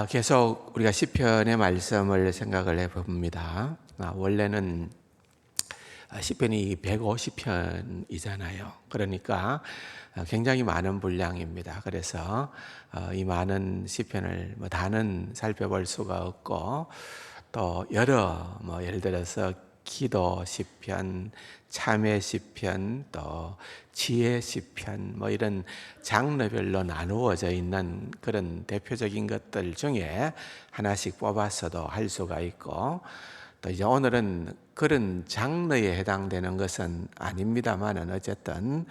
계속 우리가 시편의 말씀을 생각을 해봅니다. 원래는 시편이 150편이잖아요. 그러니까 굉장히 많은 분량입니다. 그래서 이 많은 시편을 다는 살펴볼 수가 없고, 또 여러 예를 들어서 기도 시편, 참회 시편, 또 지혜 시편, 이런 장르별로 나누어져 있는 그런 대표적인 것들 중에 하나씩 뽑아서도 할 수가 있고, 또 이제 오늘은 그런 장르에 해당되는 것은 아닙니다만은 어쨌든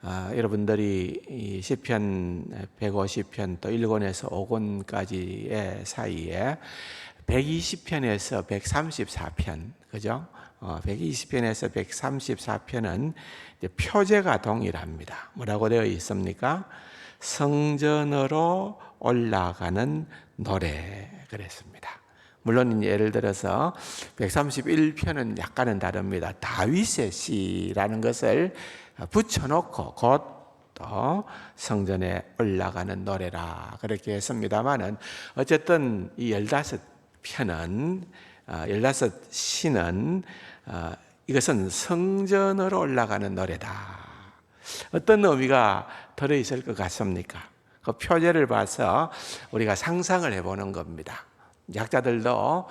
여러분들이 이 시편 150편 또 1권에서 5권까지의 사이에 120편에서 134편, 그죠? 120편에서 134편은 표제가 동일합니다. 뭐라고 되어 있습니까? 성전으로 올라가는 노래, 그랬습니다. 물론 예를 들어서 131편은 약간은 다릅니다. 다윗의 시라는 것을 붙여놓고 곧 또 성전에 올라가는 노래라 그렇게 했습니다만은, 어쨌든 이 15편은 15시는 이것은 성전으로 올라가는 노래다. 어떤 의미가 들어있을 것 같습니까? 그 표제를 봐서 우리가 상상을 해보는 겁니다. 약자들도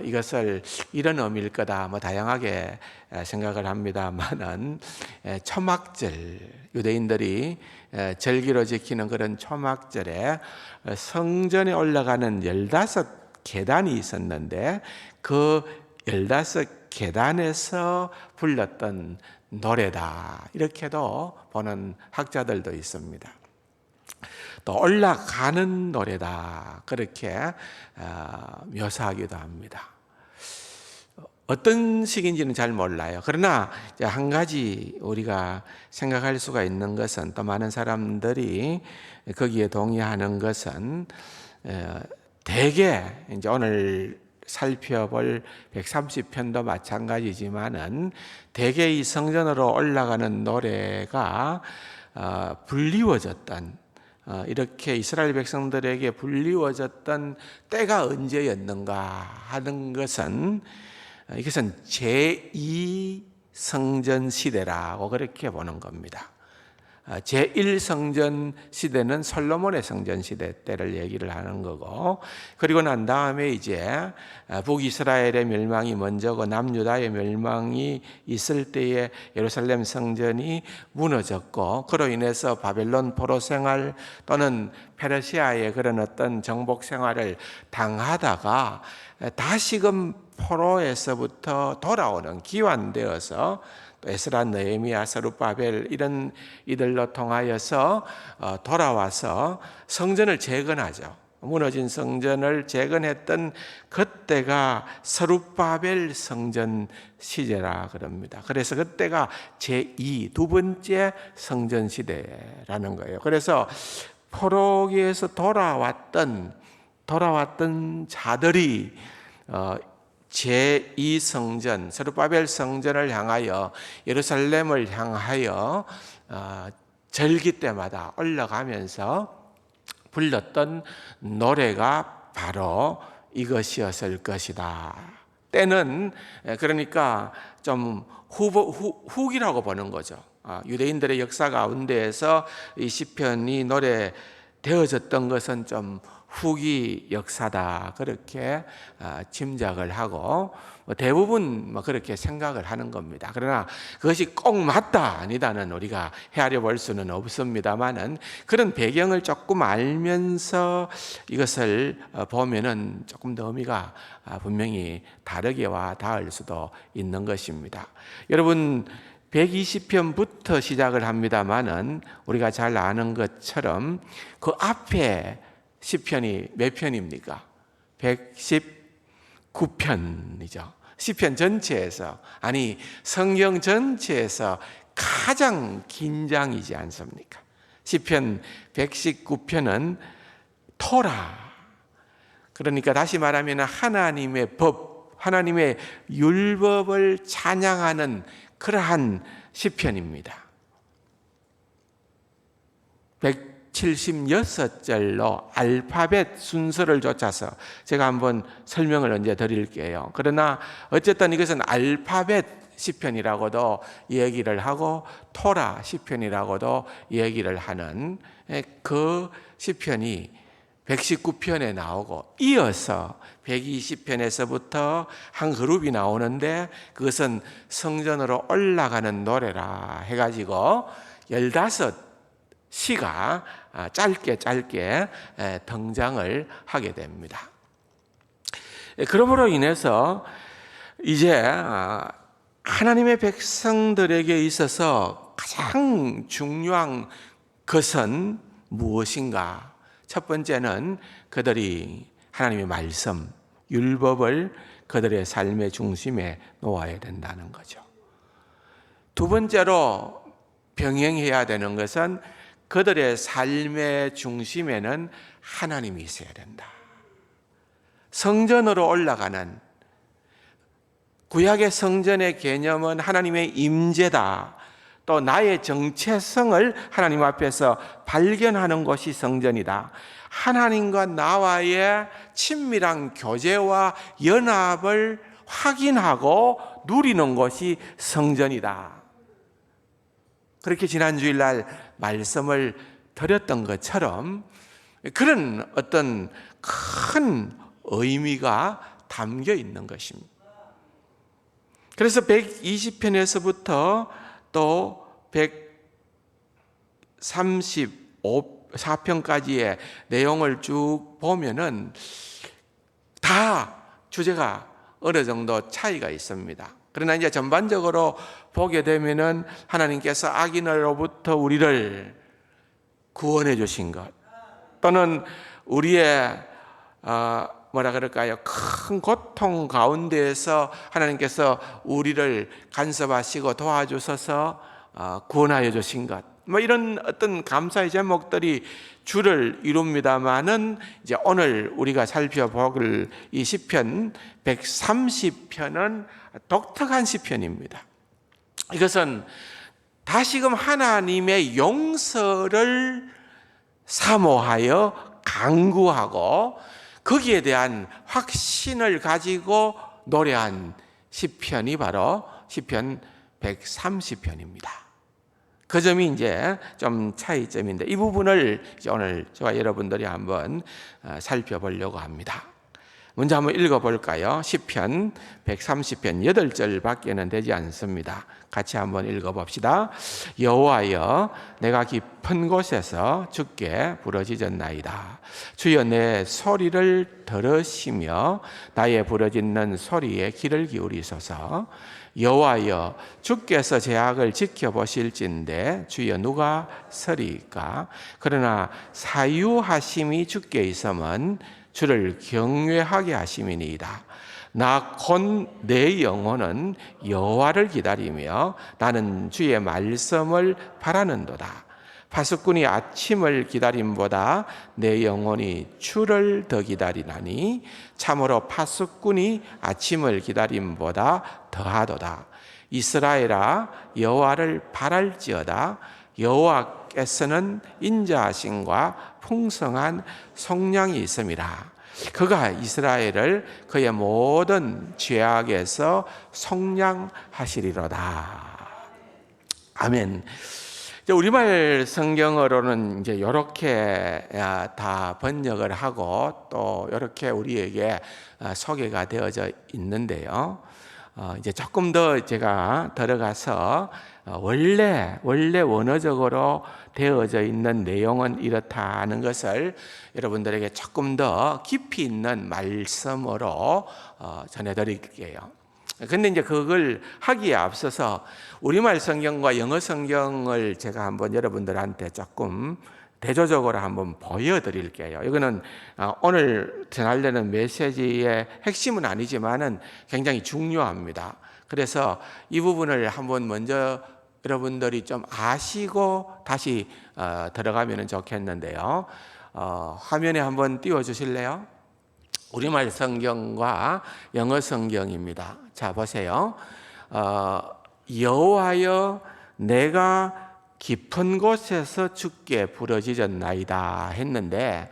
이것을 이런 의미일 거다 다양하게 생각을 합니다만은, 초막절, 유대인들이 절기로 지키는 그런 초막절에 성전에 올라가는 15계단이 있었는데, 그 15계단에서 불렀던 노래다, 이렇게도 보는 학자들도 있습니다. 또 올라가는 노래다, 그렇게 묘사하기도 합니다. 어떤 식인지는 잘 몰라요. 그러나 한 가지 우리가 생각할 수가 있는 것은, 또 많은 사람들이 거기에 동의하는 것은, 대개 이제 오늘 살펴볼 130편도 마찬가지지만은 대개 이 성전으로 올라가는 노래가 불리워졌던, 이렇게 이스라엘 백성들에게 불리워졌던 때가 언제였는가 하는 것은, 이것은 제2성전 시대라고 그렇게 보는 겁니다. 제1성전 시대는 솔로몬의 성전 시대 때를 얘기를 하는 거고, 그리고 난 다음에 이제 북이스라엘의 멸망이 먼저고 남유다의 멸망이 있을 때에 예루살렘 성전이 무너졌고, 그로 인해서 바벨론 포로 생활 또는 페르시아의 그런 어떤 정복 생활을 당하다가 다시금 포로에서부터 돌아오는, 기환되어서 에스라, 느헤미야, 스룹바벨 이런 이들로 통하여서 돌아와서 성전을 재건하죠. 무너진 성전을 재건했던 그때가 스룹바벨 성전 시대라 그럽니다. 그래서 그때가 제2, 두 번째 성전 시대라는 거예요. 그래서 포로기에서 돌아왔던 자들이 제2성전, 스룹바벨 성전을 향하여, 예루살렘을 향하여 절기 때마다 올라가면서 불렀던 노래가 바로 이것이었을 것이다. 때는 그러니까 좀 후기라고 보는 거죠. 유대인들의 역사 가운데에서 이 시편이 노래되어졌던 것은 좀 후기 역사다, 그렇게 짐작을 하고 대부분 그렇게 생각을 하는 겁니다. 그러나 그것이 꼭 맞다 아니다는 우리가 헤아려 볼 수는 없습니다만은, 그런 배경을 조금 알면서 이것을 보면은 조금 더 의미가 분명히 다르게 와 닿을 수도 있는 것입니다. 여러분, 120편부터 시작을 합니다만은 우리가 잘 아는 것처럼 그 앞에 시편이 몇 편입니까? 119편이죠. 시편 전체에서, 아니 성경 전체에서 가장 긴 장이지 않습니까? 시편 119편은 토라, 그러니까 다시 말하면 하나님의 법, 하나님의 율법을 찬양하는 그러한 시편입니다. 76절로 알파벳 순서를 쫓아서 제가 한번 설명을 언제 드릴게요. 그러나 어쨌든 이것은 알파벳 시편이라고도 얘기를 하고 토라 시편이라고도 얘기를 하는 그 시편이 119편에 나오고, 이어서 120편에서부터 한 그룹이 나오는데 그것은 성전으로 올라가는 노래라 해가지고 15시가 짧게 등장을 하게 됩니다. 그러므로 인해서 이제 하나님의 백성들에게 있어서 가장 중요한 것은 무엇인가? 첫 번째는 그들이 하나님의 말씀, 율법을 그들의 삶의 중심에 놓아야 된다는 거죠. 두 번째로 병행해야 되는 것은 그들의 삶의 중심에는 하나님이 있어야 된다. 성전으로 올라가는, 구약의 성전의 개념은 하나님의 임재다. 또 나의 정체성을 하나님 앞에서 발견하는 것이 성전이다. 하나님과 나와의 친밀한 교제와 연합을 확인하고 누리는 것이 성전이다. 그렇게 지난 주일날 말씀을 드렸던 것처럼 그런 어떤 큰 의미가 담겨 있는 것입니다. 그래서 120편에서부터 또 134편까지의 내용을 쭉 보면은 다 주제가 어느 정도 차이가 있습니다. 그러나 이제 전반적으로 보게 되면은 하나님께서 악인으로부터 우리를 구원해 주신 것, 또는 우리의 뭐라 그럴까요? 큰 고통 가운데에서 하나님께서 우리를 간섭하시고 도와주셔서 구원하여 주신 것, 뭐 이런 어떤 감사의 제목들이 주를 이룹니다마는, 이제 오늘 우리가 살펴볼 이 시편 130편은 독특한 시편입니다. 이것은 다시금 하나님의 용서를 사모하여 간구하고 거기에 대한 확신을 가지고 노래한 시편이 바로 시편 130편입니다. 그 점이 이제 좀 차이점인데, 이 부분을 이제 오늘 저와 여러분들이 한번 살펴보려고 합니다. 먼저 한번 읽어볼까요? 시편 130편 8절밖에는 되지 않습니다. 같이 한번 읽어봅시다. 여호와여, 내가 깊은 곳에서 주께 부르짖었나이다. 주여, 내 소리를 들으시며 나의 부르짖는 소리에 귀를 기울이소서. 여호와여, 주께서 제 악을 지켜보실진데 주여 누가 서리이까? 그러나 사유하심이 주께 있음은 주를 경외하게 하심이니이다. 나 곧 내 영혼은 여호와를 기다리며 나는 주의 말씀을 바라는도다. 파수꾼이 아침을 기다림보다 내 영혼이 주를 더 기다리나니 참으로 파수꾼이 아침을 기다림보다 더하도다. 이스라엘아, 여호와를 바랄지어다. 여호와께서는 인자하심과 풍성한 속량이 있음이라. 그가 이스라엘을 그의 모든 죄악에서 속량하시리로다. 아멘. 우리말 성경어로는 이제 이렇게 다 번역을 하고 또 이렇게 우리에게 소개가 되어져 있는데요. 이제 조금 더 제가 들어가서 원래 원어적으로 되어져 있는 내용은 이렇다 하는 것을 여러분들에게 조금 더 깊이 있는 말씀으로 전해드릴게요. 근데 이제 그걸 하기에 앞서서 우리말 성경과 영어 성경을 제가 한번 여러분들한테 조금 대조적으로 한번 보여드릴게요. 이거는 오늘 전하려는 메시지의 핵심은 아니지만은 굉장히 중요합니다. 그래서 이 부분을 한번 먼저 여러분들이 좀 아시고 다시 들어가면 좋겠는데요. 화면에 한번 띄워주실래요? 우리말 성경과 영어 성경입니다. 자, 보세요. 여호와여, 내가 깊은 곳에서 주께 부르짖었나이다 했는데,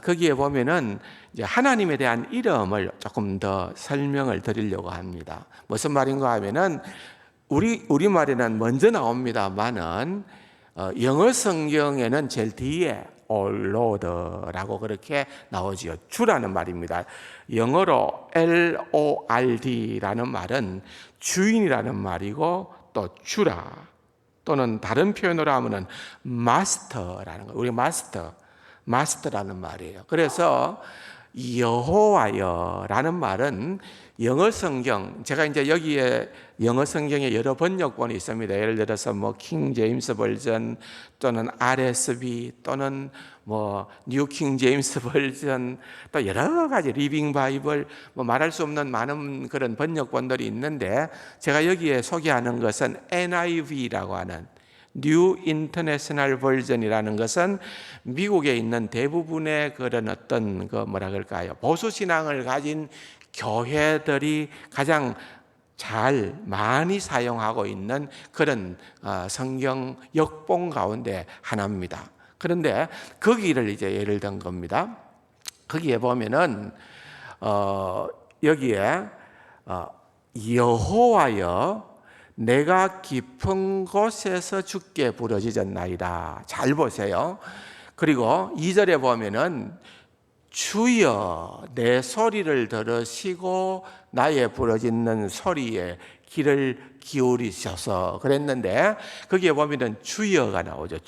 거기에 보면은 이제 하나님에 대한 이름을 조금 더 설명을 드리려고 합니다. 무슨 말인가 하면은 우리말에는 먼저 나옵니다만은 영어 성경에는 제일 뒤에 Lord라고 그렇게 나오지요. 주라는 말입니다. 영어로 Lord라는 말은 주인이라는 말이고, 또 주라, 또는 다른 표현으로 하면은 마스터라는 거. 우리 마스터라는 말이에요. 그래서 여호와여라는 말은 영어 성경, 제가 이제 여기에 영어 성경에 여러 번역본이 있습니다. 예를 들어서 킹 제임스 버전, 또는 RSV, 또는 뉴 킹 제임스 버전, 또 여러 가지 리빙 바이블, 말할 수 없는 많은 그런 번역본들이 있는데, 제가 여기에 소개하는 것은 NIV라고 하는 New International Version이라는 것은 미국에 있는 대부분의 그런 어떤 보수 신앙을 가진 교회들이 가장 잘 많이 사용하고 있는 그런 성경 역본 가운데 하나입니다. 그런데 거기를 이제 예를 든 겁니다. 거기에 보면은 여기에 여호와여 내가 깊은 곳에서 주께 부르짖었나이다. 잘 보세요. 그리고 2절에 보면은 주여 내 소리를 들으시고 나의 부르짖는 소리에 귀를 기울이셔서 그랬는데, 거기에 보면은 주여가 나오죠.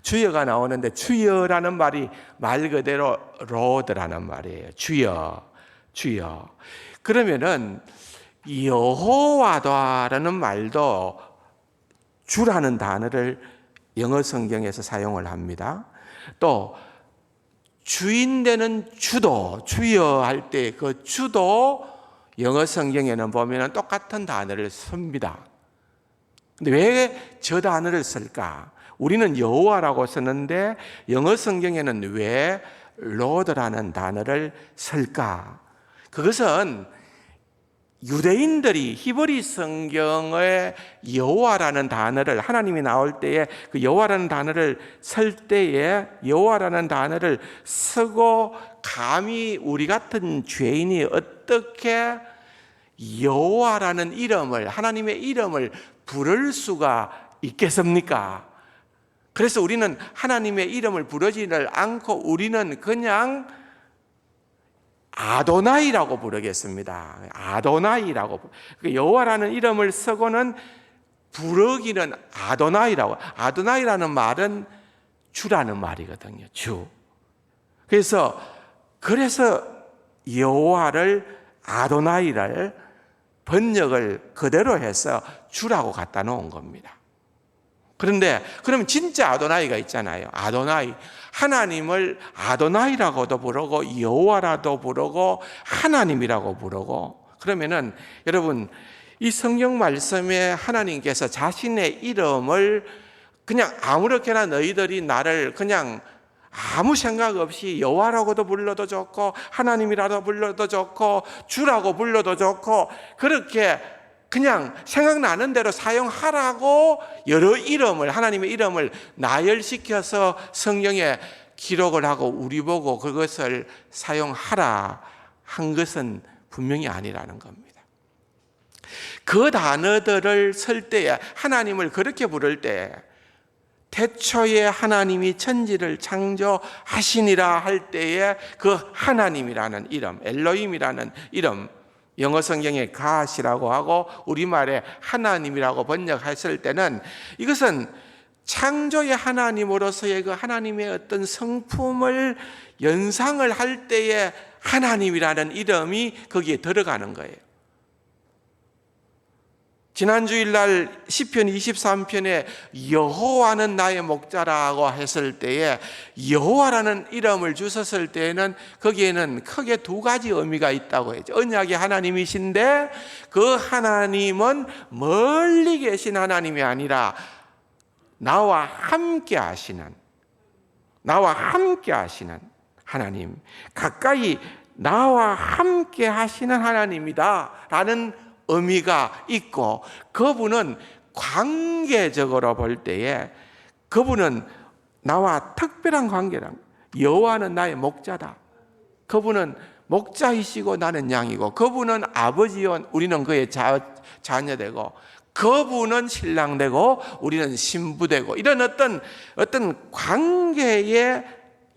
주여가 나오는데, 주여라는 말이 말 그대로 로드라는 말이에요. 주여. 그러면은 여호와다라는 말도 주라는 단어를 영어 성경에서 사용을 합니다. 또 주인 되는 주도, 주여 할 때 그 주도 영어 성경에는 보면 똑같은 단어를 씁니다. 근데 왜 저 단어를 쓸까? 우리는 여호와라고 쓰는데 영어 성경에는 왜 로드라는 단어를 쓸까? 그것은 유대인들이 히브리 성경의 여호와라는 단어를, 하나님이 나올 때에 그 여호와라는 단어를 쓸 때에 여호와라는 단어를 쓰고, 감히 우리 같은 죄인이 어떻게 여호와라는 이름을, 하나님의 이름을 부를 수가 있겠습니까? 그래서 우리는 하나님의 이름을 부르지를 않고 우리는 그냥 아도나이라고 부르겠습니다. 아도나이라고. 여호와라는 이름을 쓰고는 부르기는 아도나이라고. 아도나이라는 말은 주라는 말이거든요. 주. 그래서 여호와를, 아도나이를 번역을 그대로 해서 주라고 갖다 놓은 겁니다. 그런데 그러면 진짜 아도나이가 있잖아요. 아도나이. 하나님을 아도나이라고도 부르고 여호와라도 부르고 하나님이라고 부르고. 그러면은 여러분, 이 성경 말씀에 하나님께서 자신의 이름을 그냥 아무렇게나 너희들이 나를 그냥 아무 생각 없이 여호와라고도 불러도 좋고 하나님이라도 불러도 좋고 주라고 불러도 좋고, 그렇게 그냥 생각나는 대로 사용하라고 여러 이름을, 하나님의 이름을 나열시켜서 성경에 기록을 하고 우리 보고 그것을 사용하라 한 것은 분명히 아니라는 겁니다. 그 단어들을 쓸 때에, 하나님을 그렇게 부를 때, 태초에 하나님이 천지를 창조하시니라 할 때에 그 하나님이라는 이름, 엘로힘이라는 이름, 영어 성경에 God이라고 하고 우리말에 하나님이라고 번역했을 때는, 이것은 창조의 하나님으로서의 그 하나님의 어떤 성품을 연상을 할 때에 하나님이라는 이름이 거기에 들어가는 거예요. 지난 주일날 시편 23편에 여호와는 나의 목자라고 했을 때에 여호와라는 이름을 주셨을 때에는 거기에는 크게 두 가지 의미가 있다고 했죠. 언약의 하나님이신데 그 하나님은 멀리 계신 하나님이 아니라 나와 함께 하시는 하나님, 가까이 나와 함께 하시는 하나님이다 라는 의미가 있고, 그분은 관계적으로 볼 때에 그분은 나와 특별한 관계란, 여호와는 나의 목자다. 그분은 목자이시고 나는 양이고, 그분은 아버지요 우리는 그의 자녀되고, 그분은 신랑되고 우리는 신부되고, 이런 어떤 관계의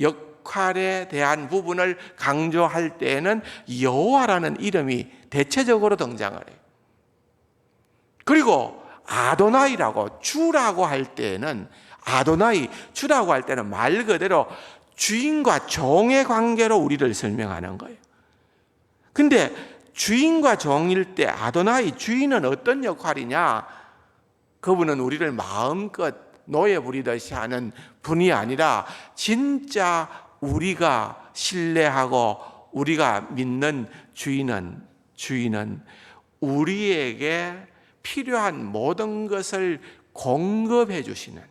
역할에 대한 부분을 강조할 때에는 여호와라는 이름이 대체적으로 등장을 해요. 그리고 아도나이라고, 주라고 할 때는, 아도나이, 주라고 할 때는 말 그대로 주인과 종의 관계로 우리를 설명하는 거예요. 근데 주인과 종일 때 아도나이, 주인은 어떤 역할이냐? 그분은 우리를 마음껏 노예 부리듯이 하는 분이 아니라 진짜 우리가 신뢰하고 우리가 믿는 주인은 우리에게 필요한 모든 것을 공급해 주시는,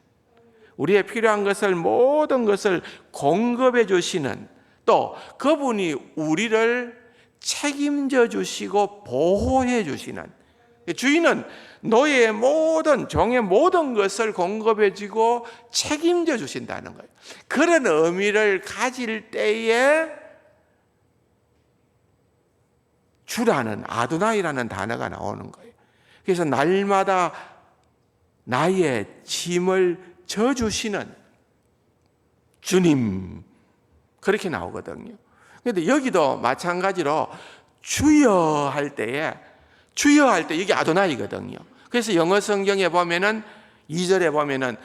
우리의 필요한 것을, 모든 것을 공급해 주시는, 또 그분이 우리를 책임져 주시고 보호해 주시는, 주인은 너의 모든, 종의 모든 것을 공급해 주고 책임져 주신다는 거예요. 그런 의미를 가질 때에 주라는, 아도나이라는 단어가 나오는 거예요. 그래서 날마다 나의 짐을 져주시는 주님, 그렇게 나오거든요. 그런데 여기도 마찬가지로 주여 할 때 여기 아도나이거든요. 그래서 영어 성경에 보면은 2절에 보면은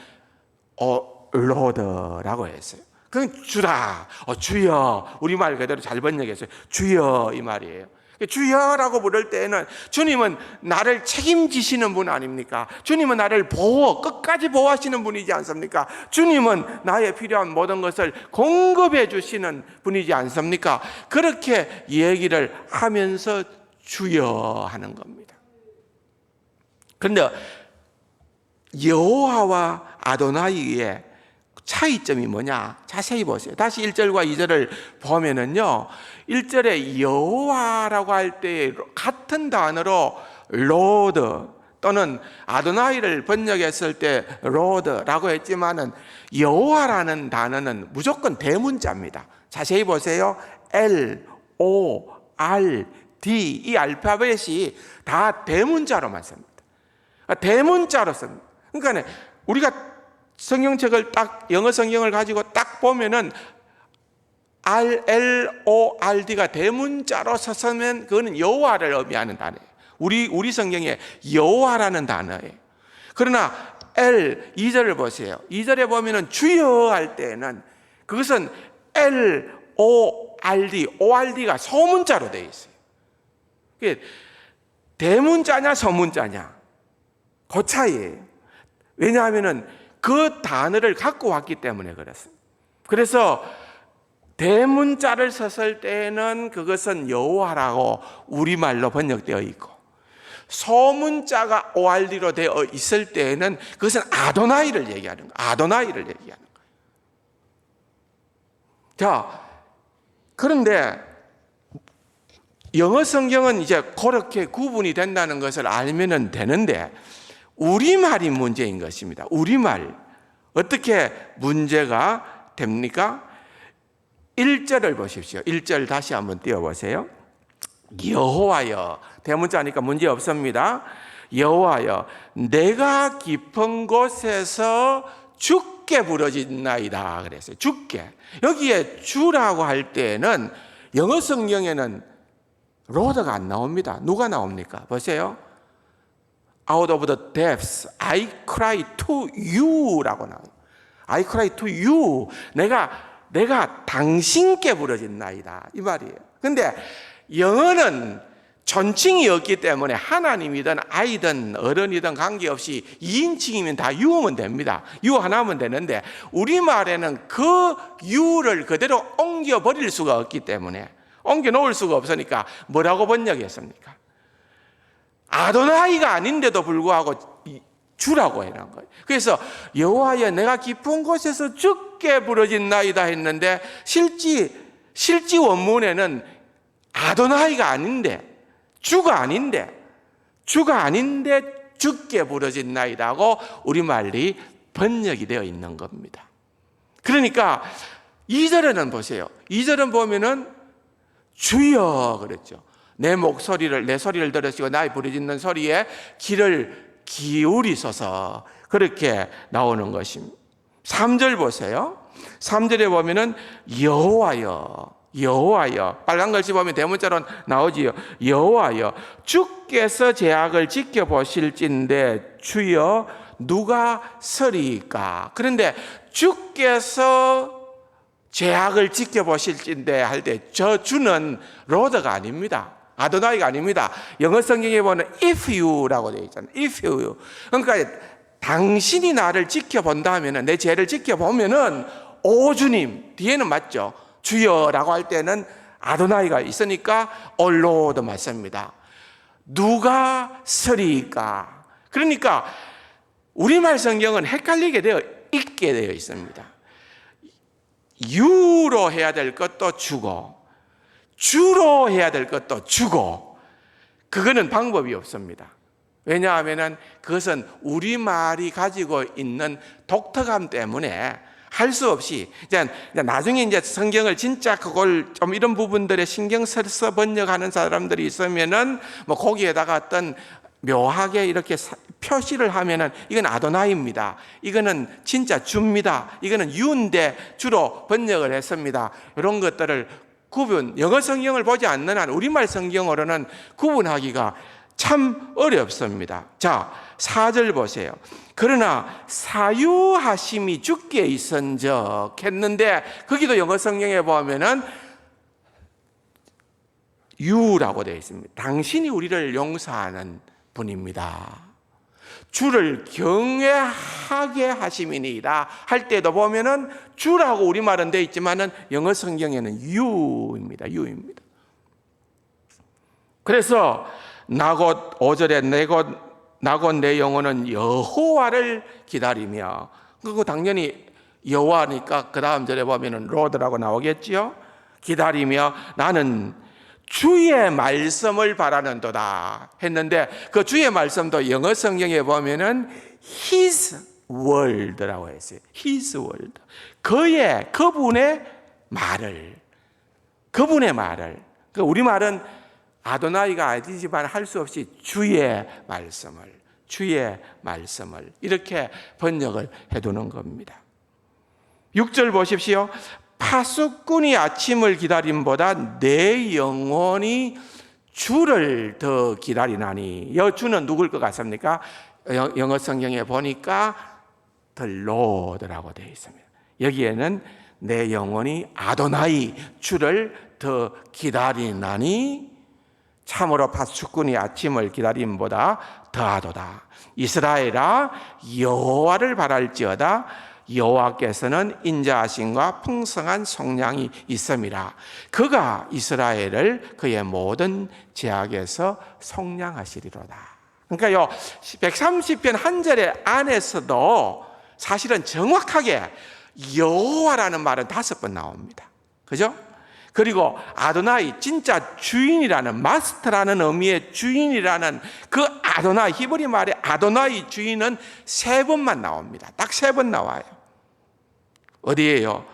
로드라고 했어요. 그건 주라, 주여, 우리말 그대로 잘 번역했어요. 주여, 이 말이에요. 주여라고 부를 때에는 주님은 나를 책임지시는 분 아닙니까? 주님은 나를 끝까지 보호하시는 분이지 않습니까? 주님은 나의 필요한 모든 것을 공급해 주시는 분이지 않습니까? 그렇게 얘기를 하면서 주여 하는 겁니다. 그런데 여호와와 아도나이의 차이점이 뭐냐? 자세히 보세요. 다시 1절과 2절을 보면은요, 1절에 여호와라고 할 때 같은 단어로 로드 또는 아도나이를 번역했을 때 로드라고 했지만은 여호와라는 단어는 무조건 대문자입니다. 자세히 보세요. L, O, R, D, 이 알파벳이 다 대문자로만 씁니다. 대문자로 씁니다. 그러니까 우리가 성경책을 영어 성경을 가지고 딱 보면은 RLORD가 대문자로 썼으면 그거는 여호와를 의미하는 단어예요. 우리 성경에 여호와라는 단어예요. 그러나 2절을 보세요. 2절에 보면은 주여 할 때는 그것은 ORD가 소문자로 되어 있어요. 대문자냐 소문자냐, 그 차이예요. 왜냐하면은 그 단어를 갖고 왔기 때문에 그렇습니다. 그래서 대문자를 썼을 때는 그것은 여호와라고 우리말로 번역되어 있고, 소문자가 ORD로 되어 있을 때는 그것은 아도나이를 얘기하는 거예요. 아도나이를 얘기하는 거예요. 자, 그런데 영어 성경은 이제 그렇게 구분이 된다는 것을 알면 되는데, 우리말이 문제인 것입니다. 우리말. 어떻게 문제가 됩니까? 1절을 보십시오. 1절 다시 한번 띄워보세요. 여호와여, 대문자니까 문제 없습니다. 여호와여, 내가 깊은 곳에서 주께 부르짖나이다 그랬어요. 주께. 여기에 주라고 할 때는 영어 성경에는 로드가 안 나옵니다. 누가 나옵니까? 보세요. Out of the depths, I cry to you라고 나와요. I cry to you. 내가 당신께 부르짖나이다, 이 말이에요. 근데 영어는 존칭이 없기 때문에 하나님이든 아이든 어른이든 관계없이 2인칭이면 다 you면 됩니다. you 하나면 되는데 우리말에는 그 you를 그대로 옮겨버릴 수가 없기 때문에, 옮겨 놓을 수가 없으니까 뭐라고 번역했습니까? 아도나이가 아닌데도 불구하고 주라고 해놓은 거예요. 그래서 여호와여, 내가 깊은 곳에서 주께 부르짖나이다 했는데 실지 원문에는 아도나이가 아닌데 주가 아닌데 죽게 부르짖나이다 하고 우리말이 번역이 되어 있는 겁니다. 그러니까 2절에는 보세요. 2절은 보면은 주여 그랬죠. 내 목소리를, 내 소리를 들으시고 나의 부르짖는 소리에 귀를 기울이소서, 그렇게 나오는 것입니다. 3절 보세요. 3절에 보면은 여호와여, 여호와여, 빨간 글씨 보면 대문자로 나오지요. 여호와여, 주께서 제약을 지켜보실진데 주여 누가 서리이까? 그런데 주께서 제약을 지켜보실진데 할 때 저 주는 로드가 아닙니다. 아도나이가 아닙니다. 영어 성경에 보면 if you라고 되어 있잖아요. if you. 그러니까 당신이 나를 지켜본다 하면은, 내 죄를 지켜보면은 오 주님, 뒤에는 맞죠. 주여라고 할 때는 아도나이가 있으니까 올로도 맞습니다. 누가 서리이까? 그러니까 우리말 성경은 헷갈리게 되어 있게 되어 있습니다. 유로 해야 될 것도 주고 주로 해야 될 것도 주고, 그거는 방법이 없습니다. 왜냐하면 그것은 우리말이 가지고 있는 독특함 때문에 할 수 없이, 이제 나중에 이제 성경을 진짜 그걸 좀 이런 부분들에 신경 써서 번역하는 사람들이 있으면은 뭐 거기에다가 어떤 묘하게 이렇게 표시를 하면은 이건 아도나이입니다, 이거는 진짜 주입니다, 이거는 유인데 주로 번역을 했습니다, 이런 것들을 영어 성경을 보지 않는 한 우리말 성경으로는 구분하기가 참 어렵습니다. 자, 4절 보세요. 그러나 사유하심이 주께 있은적 했는데, 거기도 영어 성경에 보면은 유라고 되어 있습니다. 당신이 우리를 용서하는 분입니다. 주를 경외하게 하심이니이다 할 때도 보면은 주라고 우리말은 되어 있지만은 영어 성경에는 유입니다. 유입니다. 그래서 나곧 5절에 나곧 내 영혼은 여호와를 기다리며, 그거 당연히 여호와니까 그 다음 절에 보면은 로드라고 나오겠지요. 기다리며 나는 주의 말씀을 바라는도다 했는데, 그 주의 말씀도 영어 성경에 보면은 His word라고 했어요. His word. 그분의 말을. 그 우리말은 아도나이가 아니지만 할 수 없이 주의 말씀을 이렇게 번역을 해두는 겁니다. 6절 보십시오. 파수꾼이 아침을 기다림보다 내 영혼이 주를 더 기다리나니. 주는 누굴 것 같습니까? 영어 성경에 보니까 the Lord라고 되어 있습니다. 여기에는 내 영혼이 아도나이 주를 더 기다리나니 참으로 파수꾼이 아침을 기다림보다 더하도다. 이스라엘아 여호와를 바랄지어다. 여호와께서는 인자하심과 풍성한 속량이 있음이라. 그가 이스라엘을 그의 모든 죄악에서 속량하시리로다. 그러니까요, 130편 한 절의 안에서도 사실은 정확하게 여호와라는 말은 5번 나옵니다. 그죠? 그리고 아도나이, 진짜 주인이라는, 마스터라는 의미의 주인이라는 그 아도나이, 히브리 말의 아도나이 주인은 3번만 나옵니다. 딱 3번 나와요. 어디에요?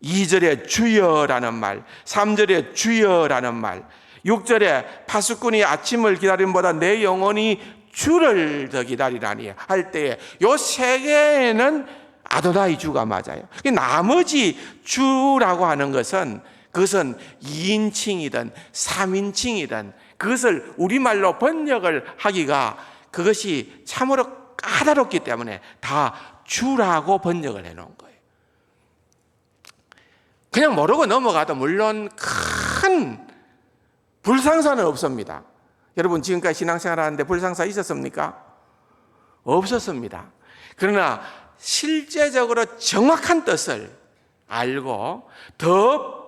2절에 주여라는 말, 3절에 주여라는 말, 6절에 파수꾼이 아침을 기다림보다 내 영혼이 주를 더 기다리라니 할 때에 요 3개에는 아도나이 주가 맞아요. 나머지 주라고 하는 것은, 그것은 2인칭이든 3인칭이든 그것을 우리말로 번역을 하기가, 그것이 참으로 까다롭기 때문에 다 주라고 번역을 해놓은 거예요. 그냥 모르고 넘어가도 물론 큰 불상사는 없습니다. 여러분 지금까지 신앙생활 하는데 불상사 있었습니까? 없었습니다. 그러나 실제적으로 정확한 뜻을 알고 더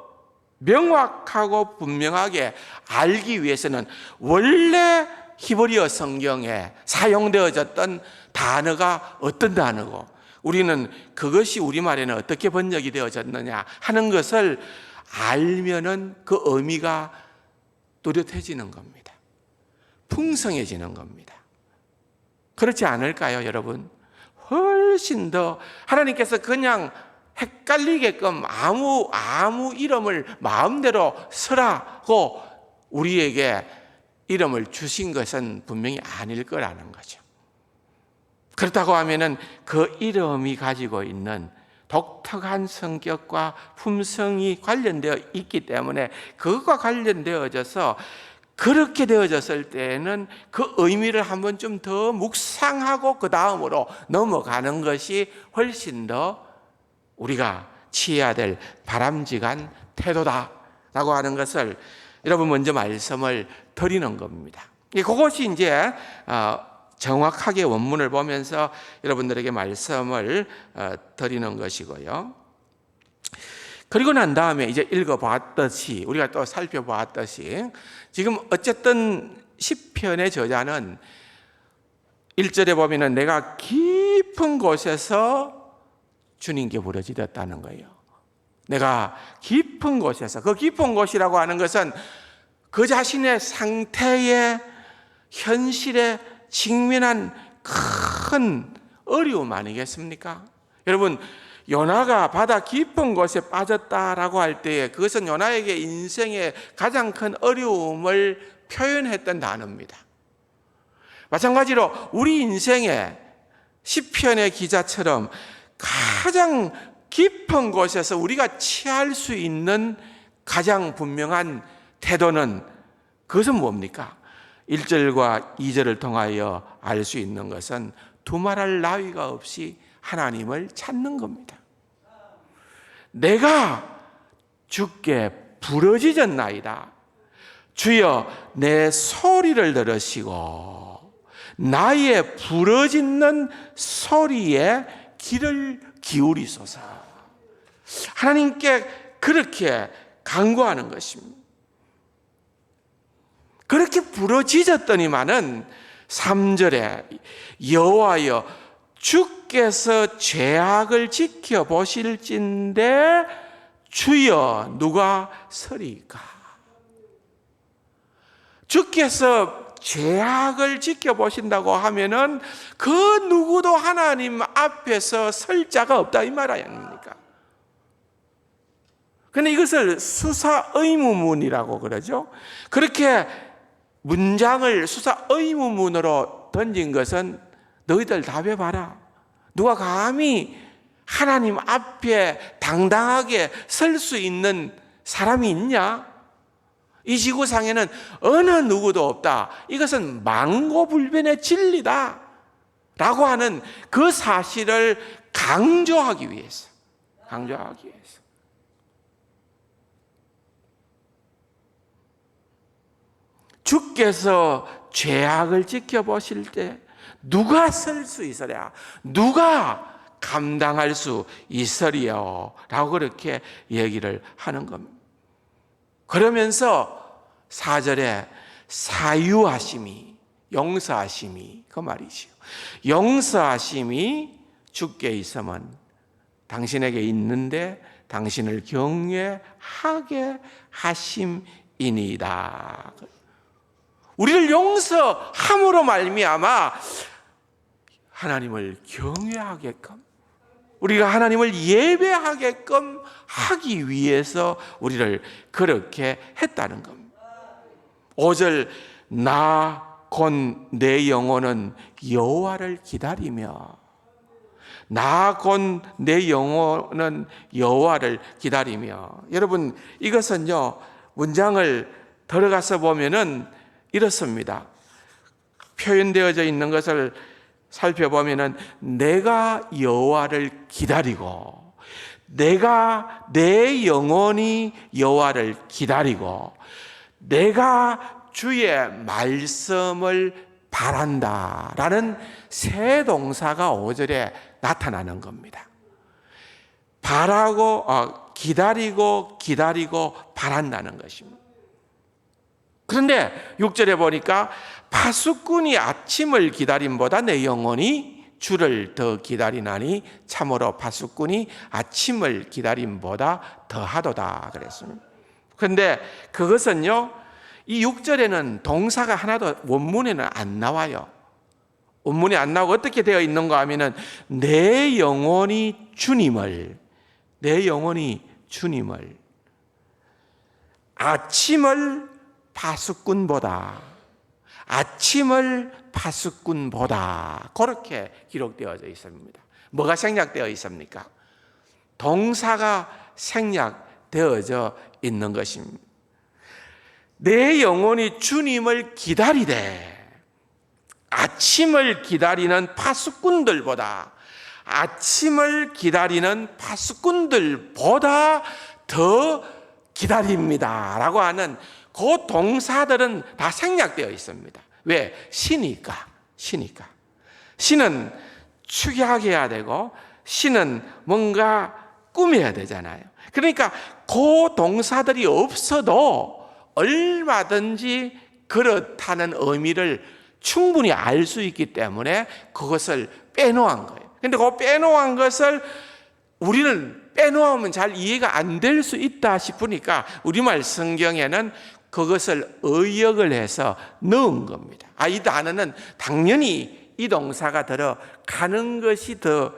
명확하고 분명하게 알기 위해서는 원래 히브리어 성경에 사용되어졌던 단어가 어떤 단어고, 우리는 그것이 우리말에는 어떻게 번역이 되어졌느냐 하는 것을 알면은 그 의미가 뚜렷해지는 겁니다. 풍성해지는 겁니다. 그렇지 않을까요, 여러분? 훨씬 더 하나님께서 그냥 헷갈리게끔 아무 이름을 마음대로 쓰라고 우리에게 이름을 주신 것은 분명히 아닐 거라는 거죠. 그렇다고 하면은 그 이름이 가지고 있는 독특한 성격과 품성이 관련되어 있기 때문에 그것과 관련되어져서 그렇게 되어졌을 때에는 그 의미를 한번 좀 더 묵상하고 그 다음으로 넘어가는 것이 훨씬 더 우리가 취해야 될 바람직한 태도다라고 하는 것을 여러분 먼저 말씀을 드리는 겁니다. 그것이 이제 정확하게 원문을 보면서 여러분들에게 말씀을 드리는 것이고요. 그리고 난 다음에 이제 읽어봤듯이 우리가 또 살펴봤듯이 지금 어쨌든 시편의 저자는 1절에 보면은 내가 깊은 곳에서 주님께 부르짖었다는 거예요. 내가 깊은 곳에서, 그 깊은 곳이라고 하는 것은 그 자신의 상태에 현실에 직면한 큰 어려움 아니겠습니까? 여러분, 요나가 바다 깊은 곳에 빠졌다라고 할 때에 그것은 요나에게 인생의 가장 큰 어려움을 표현했던 단어입니다. 마찬가지로 우리 인생의 시편의 기자처럼 가장 깊은 곳에서 우리가 취할 수 있는 가장 분명한 태도는 그것은 뭡니까? 1절과 2절을 통하여 알 수 있는 것은 두말할 나위가 없이 하나님을 찾는 겁니다. 내가 주께 부르짖었나이다. 주여 내 소리를 들으시고 나의 부르짖는 소리에 귀를 기울이소서. 하나님께 그렇게 간구하는 것입니다. 그렇게 부르짖었더니만은 3절에 여호와여 주께서 죄악을 지켜보실진데 주여 누가 서리까? 주께서 죄악을 지켜보신다고 하면은 그 누구도 하나님 앞에서 설 자가 없다 이 말 아닙니까? 그런데 이것을 수사 의무문이라고 그러죠. 그렇게 문장을 수사 의무문으로 던진 것은 너희들 답해봐라. 누가 감히 하나님 앞에 당당하게 설 수 있는 사람이 있냐? 이 지구상에는 어느 누구도 없다. 이것은 망고불변의 진리다 라고 하는 그 사실을 강조하기 위해서 주께서 죄악을 지켜보실 때 누가 설 수 있으랴? 누가 감당할 수 있으리요? 라고 그렇게 얘기를 하는 겁니다. 그러면서 4절에 사유하심이, 용서하심이 그 말이지요. 용서하심이 주께 있으면 당신에게 있는데 당신을 경외하게 하심이니이다. 우리를 용서함으로 말미암아 하나님을 경외하게끔, 우리가 하나님을 예배하게끔 하기 위해서 우리를 그렇게 했다는 겁니다. 5절 나 곧 내 영혼은 여호와를 기다리며, 나 곧 내 영혼은 여호와를 기다리며. 여러분 이것은요 문장을 들어가서 보면은 이렇습니다. 표현되어져 있는 것을 살펴보면은 내가 여호와를 기다리고, 내가 내 영혼이 여호와를 기다리고, 내가 주의 말씀을 바란다라는 세 동사가 5절에 나타나는 겁니다. 바라고 기다리고 바란다는 것입니다. 그런데 6절에 보니까 파수꾼이 아침을 기다림보다 내 영혼이 주를 더 기다리나니 참으로 파수꾼이 아침을 기다림보다 더하도다 그랬습니다. 그런데 그것은요 이 6절에는 동사가 하나도 원문에는 안 나와요. 원문이 안 나오고 어떻게 되어 있는가 하면은 내 영혼이 주님을 아침을 파수꾼보다 그렇게 기록되어져 있습니다. 뭐가 생략되어 있습니까? 동사가 생략되어져 있는 것입니다. 내 영혼이 주님을 기다리되 아침을 기다리는 파수꾼들보다 더 기다립니다 라고 하는 그 동사들은 다 생략되어 있습니다. 왜? 시니까. 시는 축약해야 되고 시는 뭔가 꾸며야 되잖아요. 그러니까 그 동사들이 없어도 얼마든지 그렇다는 의미를 충분히 알 수 있기 때문에 그것을 빼놓은 거예요. 근데 그 빼놓은 것을 우리는 빼놓으면 잘 이해가 안 될 수 있다 싶으니까 우리말 성경에는 그것을 의역을 해서 넣은 겁니다. 이 단어는 당연히 이 동사가 들어가는 것이 더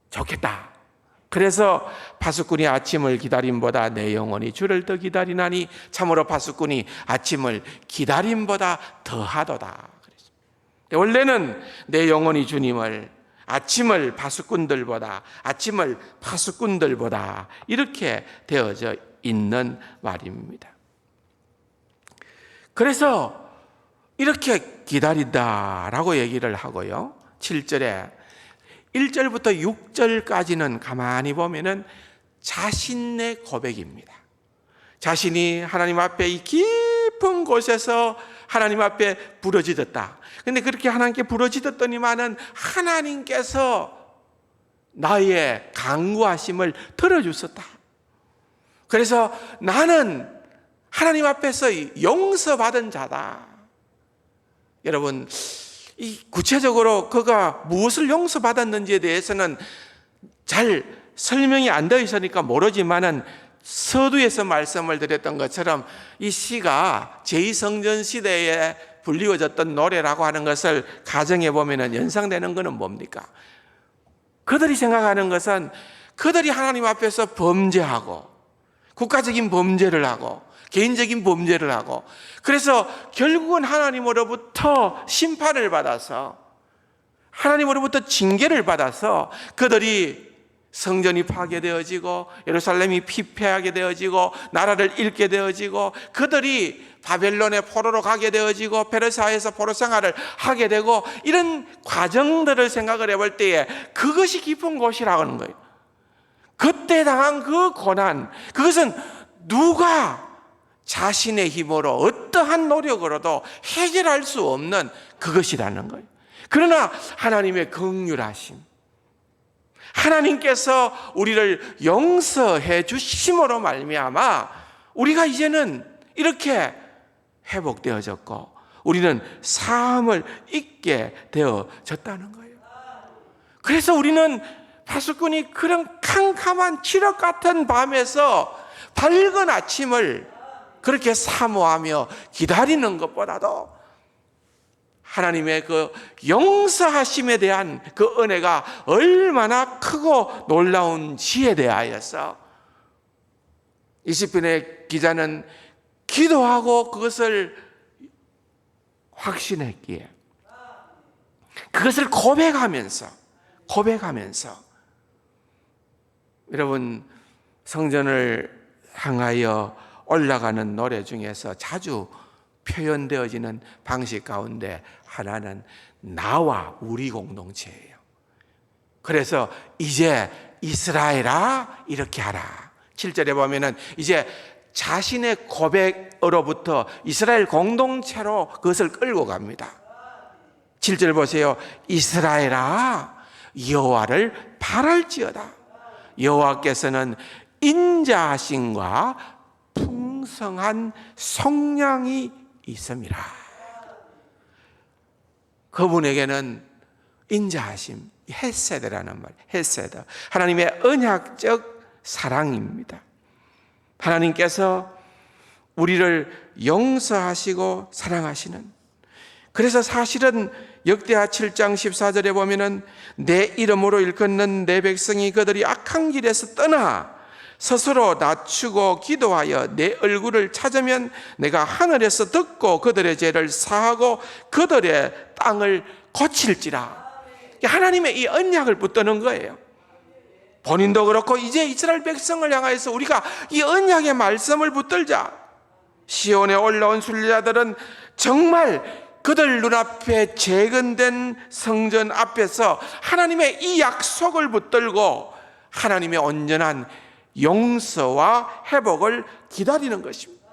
좋겠다. 그래서 파수꾼이 아침을 기다림보다 내 영혼이 주를 더 기다리나니 참으로 파수꾼이 아침을 기다림보다 더하도다. 원래는 내 영혼이 주님을 아침을 파수꾼들보다 이렇게 되어져 있는 말입니다. 그래서 이렇게 기다린다라고 얘기를 하고요. 7절에 1절부터 6절까지는 가만히 보면은 자신의 고백입니다. 자신이 하나님 앞에 이 깊은 곳에서 하나님 앞에 부르짖었다. 근데 그렇게 하나님께 부르짖었더니만은 하나님께서 나의 간구하심을 들어주셨다. 그래서 나는 하나님 앞에서 용서받은 자다. 여러분, 이 구체적으로 그가 무엇을 용서받았는지에 대해서는 잘 설명이 안 되어 있으니까 모르지만은 서두에서 말씀을 드렸던 것처럼 이 시가 제2성전 시대에 불리워졌던 노래라고 하는 것을 가정해 보면 연상되는 것은 뭡니까? 그들이 생각하는 것은 그들이 하나님 앞에서 범죄하고 국가적인 범죄를 하고 개인적인 범죄를 하고 그래서 결국은 하나님으로부터 심판을 받아서 하나님으로부터 징계를 받아서 그들이 성전이 파괴되어지고 예루살렘이 피폐하게 되어지고 나라를 잃게 되어지고 그들이 바벨론의 포로로 가게 되어지고 페르시아에서 포로 생활을 하게 되고 이런 과정들을 생각을 해볼 때에 그것이 깊은 곳이라고 하는 거예요. 그때 당한 그 고난, 그것은 누가 자신의 힘으로 어떠한 노력으로도 해결할 수 없는 그것이라는 거예요. 그러나 하나님의 긍휼하심, 하나님께서 우리를 용서해 주심으로 말미암아 우리가 이제는 이렇게 회복되어졌고 우리는 사함을 잊게 되어졌다는 거예요. 그래서 우리는 파수꾼이 그런 캄캄한 칠흑 같은 밤에서 밝은 아침을 그렇게 사모하며 기다리는 것보다도 하나님의 그 용서하심에 대한 그 은혜가 얼마나 크고 놀라운지에 대하여서 이 시편의 기자는 기도하고 그것을 확신했기에 그것을 고백하면서 여러분 성전을 향하여 올라가는 노래 중에서 자주 표현되어지는 방식 가운데 하나는 나와 우리 공동체예요. 그래서 이제 이스라엘아 이렇게 하라. 7절에 보면은 이제 자신의 고백으로부터 이스라엘 공동체로 그것을 끌고 갑니다. 7절 보세요. 이스라엘아 여호와를 바랄지어다. 여호와께서는 인자하심과 풍성한 성량이 있음이라. 그분에게는 인자하심, 헤세드라는 말, 헤세드, 하나님의 언약적 사랑입니다. 하나님께서 우리를 용서하시고 사랑하시는, 그래서 사실은 역대하 7장 14절에 보면은 내 이름으로 일컫는 내 백성이 그들이 악한 길에서 떠나 스스로 낮추고 기도하여 내 얼굴을 찾으면 내가 하늘에서 듣고 그들의 죄를 사하고 그들의 땅을 고칠지라. 하나님의 이 언약을 붙드는 거예요. 본인도 그렇고 이제 이스라엘 백성을 향해서 우리가 이 언약의 말씀을 붙들자. 시온에 올라온 순례자들은 정말 그들 눈앞에 재건된 성전 앞에서 하나님의 이 약속을 붙들고 하나님의 온전한 용서와 회복을 기다리는 것입니다.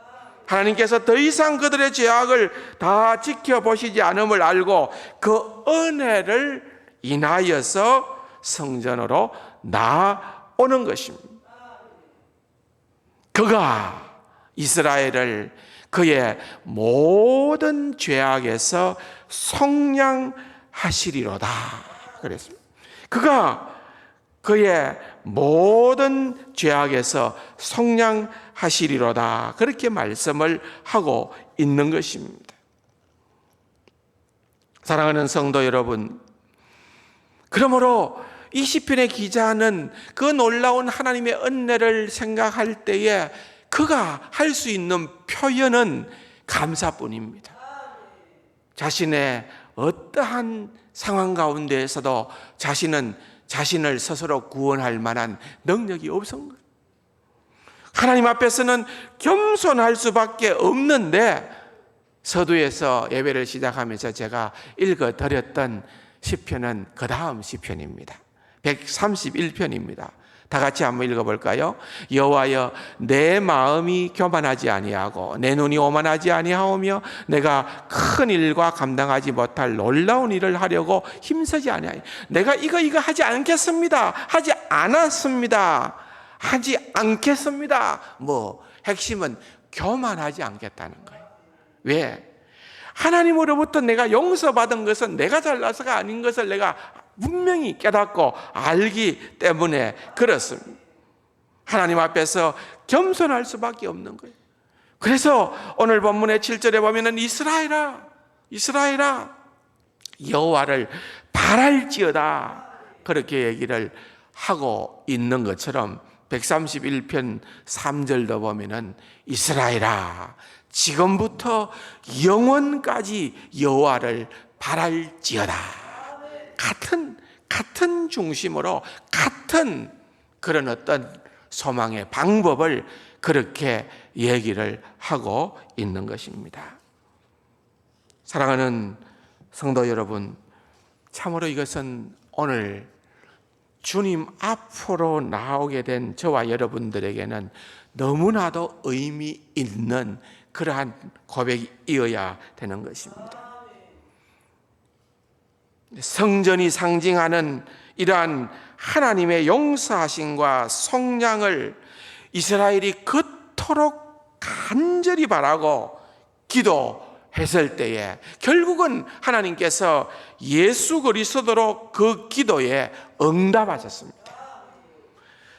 하나님께서 더 이상 그들의 죄악을 다 지켜보시지 않음을 알고 그 은혜를 인하여서 성전으로 나아오는 것입니다. 그가 이스라엘을 그의 모든 죄악에서 속량하시리로다 그랬습니다. 그가 그의 모든 죄악에서 속량하시리로다 그렇게 말씀을 하고 있는 것입니다. 사랑하는 성도 여러분, 그러므로 이 시편의 기자는 그 놀라운 하나님의 은혜를 생각할 때에 그가 할 수 있는 표현은 감사뿐입니다. 자신의 어떠한 상황 가운데에서도 자신은 자신을 스스로 구원할 만한 능력이 없은 거예요. 하나님 앞에서는 겸손할 수밖에 없는데 서두에서 예배를 시작하면서 제가 읽어드렸던 시편은 그 다음 시편입니다. 131편입니다. 다 같이 한번 읽어볼까요? 여호와여, 내 마음이 교만하지 아니하고 내 눈이 오만하지 아니하오며 내가 큰 일과 감당하지 못할 놀라운 일을 하려고 힘쓰지 아니하니 내가 이거 하지 않겠습니다. 하지 않았습니다. 하지 않겠습니다. 핵심은 교만하지 않겠다는 거예요. 왜? 하나님으로부터 내가 용서받은 것은 내가 잘나서가 아닌 것을 내가 분명히 깨닫고 알기 때문에 그렇습니다. 하나님 앞에서 겸손할 수밖에 없는 거예요. 그래서 오늘 본문의 7절에 보면은 이스라엘아 여호와를 바랄지어다 그렇게 얘기를 하고 있는 것처럼 131편 3절도 보면은 이스라엘아 지금부터 영원까지 여호와를 바랄지어다. 같은 중심으로 같은 그런 어떤 소망의 방법을 그렇게 얘기를 하고 있는 것입니다. 사랑하는 성도 여러분, 참으로 이것은 오늘 주님 앞으로 나오게 된 저와 여러분들에게는 너무나도 의미 있는 그러한 고백이어야 되는 것입니다. 성전이 상징하는 이러한 하나님의 용서하심과 속량을 이스라엘이 그토록 간절히 바라고 기도했을 때에 결국은 하나님께서 예수 그리스도로 그 기도에 응답하셨습니다.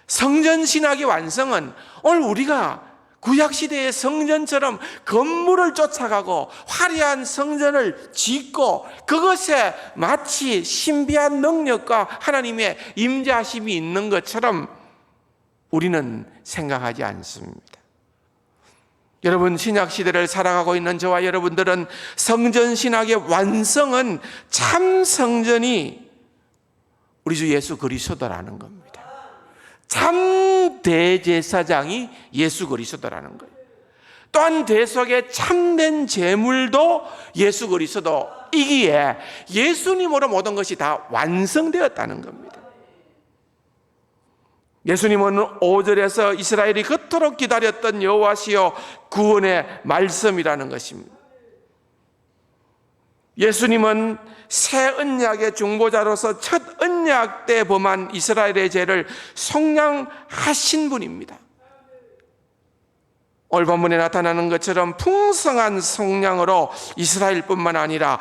성전 신학의 완성은 오늘 우리가 구약시대의 성전처럼 건물을 쫓아가고 화려한 성전을 짓고 그것에 마치 신비한 능력과 하나님의 임재하심이 있는 것처럼 우리는 생각하지 않습니다. 여러분, 신약시대를 살아가고 있는 저와 여러분들은 성전신학의 완성은 참 성전이 우리 주 예수 그리스도라는 겁니다. 참 대제사장이 예수 그리스도라는 거예요. 또한 대속의 참된 제물도 예수 그리스도이기에 예수님으로 모든 것이 다 완성되었다는 겁니다. 예수님은 5절에서 이스라엘이 그토록 기다렸던 여호와시여 구원의 말씀이라는 것입니다. 예수님은 새 언약의 중보자로서 첫 언약 때 범한 이스라엘의 죄를 속량하신 분입니다. 오늘 본문에 나타나는 것처럼 풍성한 속량으로 이스라엘뿐만 아니라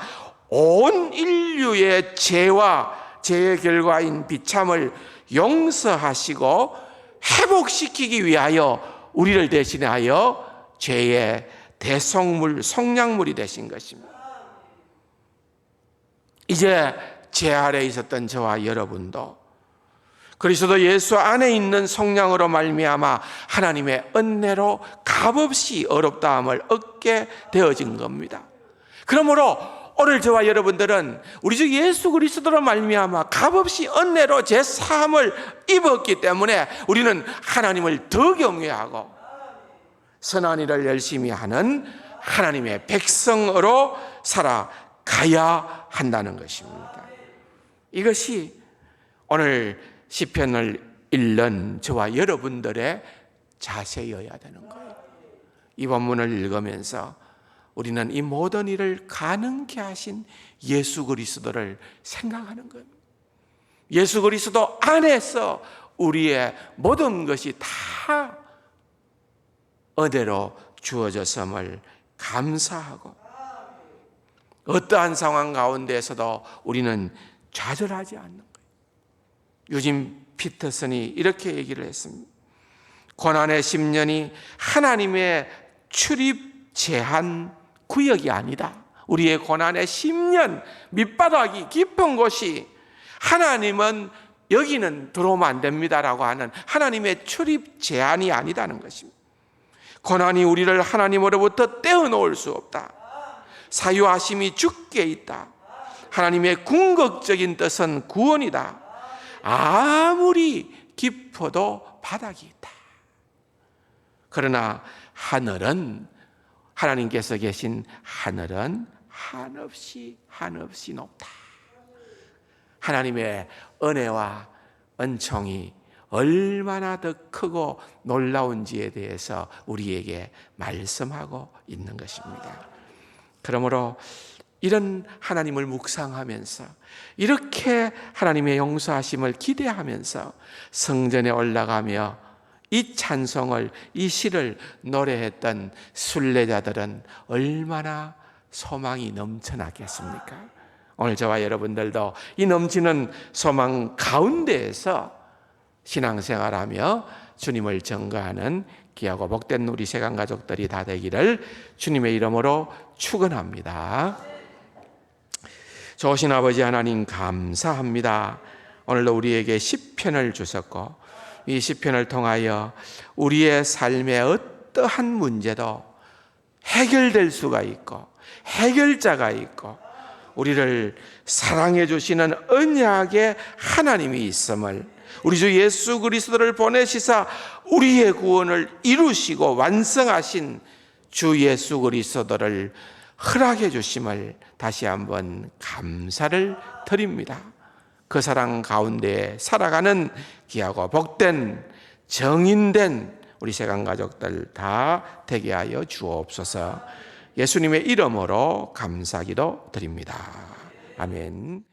온 인류의 죄의 결과인 비참을 용서하시고 회복시키기 위하여 우리를 대신하여 죄의 대속물, 속량물이 되신 것입니다. 이제 제 아래에 있었던 저와 여러분도 그리스도 예수 안에 있는 성령으로 말미암아 하나님의 은혜로 값없이 어렵다함을 얻게 되어진 겁니다. 그러므로 오늘 저와 여러분들은 우리 주 예수 그리스도로 말미암아 값없이 은혜로 제 사함을 입었기 때문에 우리는 하나님을 더 경외하고 선한 일을 열심히 하는 하나님의 백성으로 살아가야 한다는 것입니다. 이것이 오늘 시편을 읽는 저와 여러분들의 자세여야 되는 거예요. 이 본문을 읽으면서 우리는 이 모든 일을 가능케 하신 예수 그리스도를 생각하는 거예요. 예수 그리스도 안에서 우리의 모든 것이 다 은혜로 주어졌음을 감사하고 어떠한 상황 가운데에서도 우리는 좌절하지 않는 거예요. 유진 피터슨이 이렇게 얘기를 했습니다. 고난의 10년이 하나님의 출입 제한 구역이 아니다. 우리의 고난의 10년 밑바닥이 깊은 곳이 하나님은 여기는 들어오면 안 됩니다라고 하는 하나님의 출입 제한이 아니다는 것입니다. 고난이 우리를 하나님으로부터 떼어놓을 수 없다. 사유하심이 주께 있다. 하나님의 궁극적인 뜻은 구원이다. 아무리 깊어도 바닥이 있다. 그러나 하늘은 하나님께서 계신 하늘은 한없이 높다. 하나님의 은혜와 은총이 얼마나 더 크고 놀라운지에 대해서 우리에게 말씀하고 있는 것입니다. 그러므로 이런 하나님을 묵상하면서 이렇게 하나님의 용서하심을 기대하면서 성전에 올라가며 이 찬송을, 이 시를 노래했던 순례자들은 얼마나 소망이 넘쳐나겠습니까? 오늘 저와 여러분들도 이 넘치는 소망 가운데에서 신앙생활하며 주님을 전가하는 귀하고 복된 우리 세간 가족들이 다 되기를 주님의 이름으로 축원합니다. 좋으신 아버지 하나님 감사합니다. 오늘도 우리에게 시편을 주셨고 이 시편을 통하여 우리의 삶의 어떠한 문제도 해결될 수가 있고 해결자가 있고 우리를 사랑해 주시는 언약의 하나님이 있음을, 우리 주 예수 그리스도를 보내시사 우리의 구원을 이루시고 완성하신 주 예수 그리스도를 허락해 주심을 다시 한번 감사를 드립니다. 그 사랑 가운데 살아가는 귀하고 복된 정인된 우리 세간 가족들 다 되게 하여 주옵소서. 예수님의 이름으로 감사기도 드립니다. 아멘.